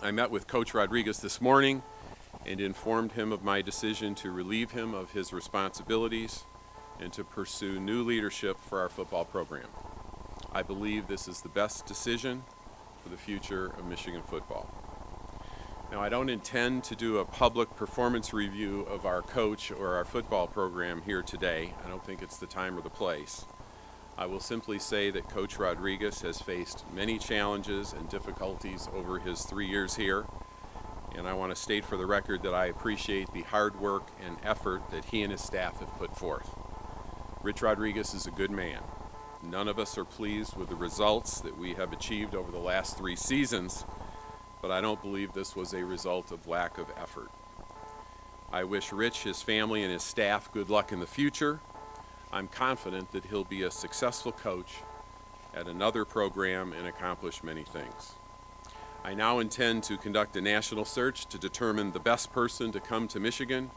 I met with Coach Rodriguez this morning and informed him of my decision to relieve him of his responsibilities and to pursue new leadership for our football program. I believe this is the best decision for the future of Michigan football. Now, I don't intend to do a public performance review of our coach or our football program here today. I don't think it's the time or the place. I will simply say that Coach Rodriguez has faced many challenges and difficulties over his 3 years here, and I want to state for the record that I appreciate the hard work and effort that he and his staff have put forth. Rich Rodriguez is a good man. None of us are pleased with the results that we have achieved over the last 3 seasons, but I don't believe this was a result of lack of effort. I wish Rich, his family, and his staff good luck in the future. I'm confident that he'll be a successful coach at another program and accomplish many things. I now intend to conduct a national search to determine the best person to come to Michigan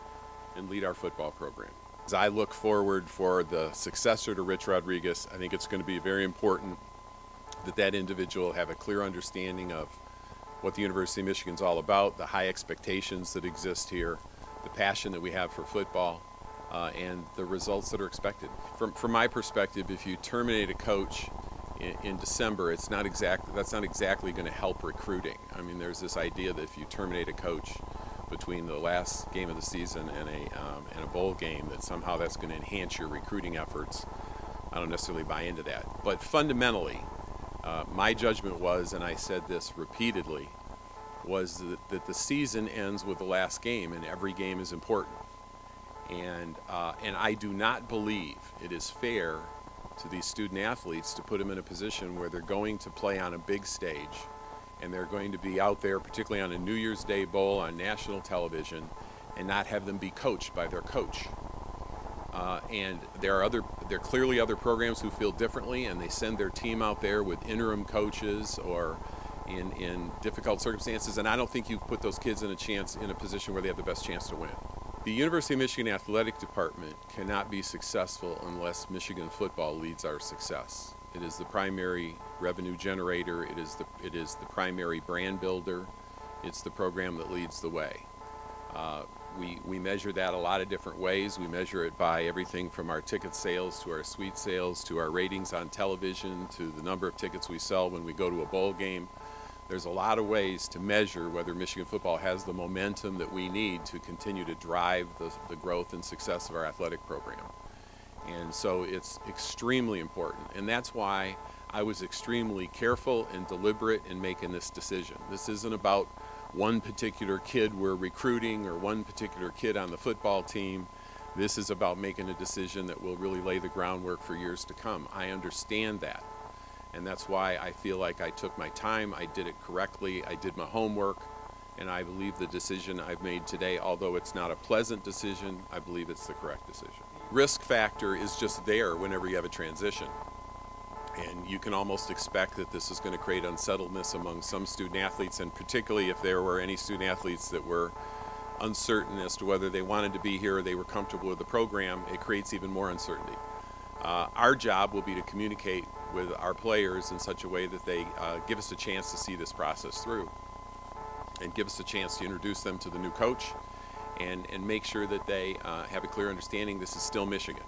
and lead our football program. As I look forward for the successor to Rich Rodriguez, I think it's going to be very important that that individual have a clear understanding of what the University of Michigan is all about, the high expectations that exist here, the passion that we have for football, and the results that are expected. From my perspective, if you terminate a coach in December, that's not exactly going to help recruiting. I mean, there's this idea that if you terminate a coach between the last game of the season and a bowl game, that somehow that's going to enhance your recruiting efforts. I don't necessarily buy into that. But fundamentally, my judgment was, and I said this repeatedly, was that the season ends with the last game, and every game is important. And I do not believe it is fair to these student athletes to put them in a position where they're going to play on a big stage and they're going to be out there, particularly on a New Year's Day bowl on national television, and not have them be coached by their coach. And there are clearly other programs who feel differently, and they send their team out there with interim coaches or in difficult circumstances, and I don't think you put those kids in a position where they have the best chance to win. The University of Michigan Athletic Department cannot be successful unless Michigan football leads our success. It is the primary revenue generator. It is the primary brand builder. It's the program that leads the way. We measure that a lot of different ways. We measure it by everything from our ticket sales to our suite sales to our ratings on television to the number of tickets we sell when we go to a bowl game. There's a lot of ways to measure whether Michigan football has the momentum that we need to continue to drive the growth and success of our athletic program. And so it's extremely important. And that's why I was extremely careful and deliberate in making this decision. This isn't about one particular kid we're recruiting or one particular kid on the football team. This is about making a decision that will really lay the groundwork for years to come. I understand that. And that's why I feel like I took my time, I did it correctly, I did my homework, and I believe the decision I've made today, although it's not a pleasant decision, I believe it's the correct decision. Risk factor is just there whenever you have a transition. And you can almost expect that this is going to create unsettledness among some student athletes, and particularly if there were any student athletes that were uncertain as to whether they wanted to be here or they were comfortable with the program, it creates even more uncertainty. Our job will be to communicate with our players in such a way that they give us a chance to see this process through and give us a chance to introduce them to the new coach and make sure that they have a clear understanding this is still Michigan.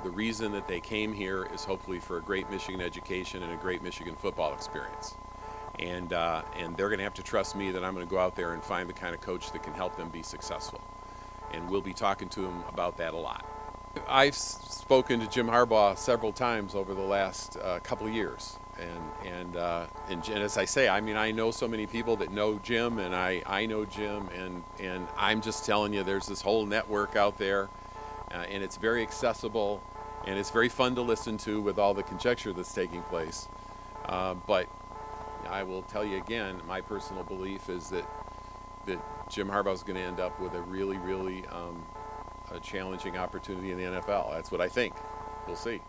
The reason that they came here is hopefully for a great Michigan education and a great Michigan football experience. And they're going to have to trust me that I'm going to go out there and find the kind of coach that can help them be successful. And we'll be talking to them about that a lot. I've spoken to Jim Harbaugh several times over the last couple of years, and as I say, I mean, I know so many people that know Jim, and I know Jim, and I'm just telling you, there's this whole network out there, and it's very accessible, and it's very fun to listen to with all the conjecture that's taking place. But I will tell you again, my personal belief is that Jim Harbaugh is going to end up with a really a challenging opportunity in the NFL. That's what I think. We'll see.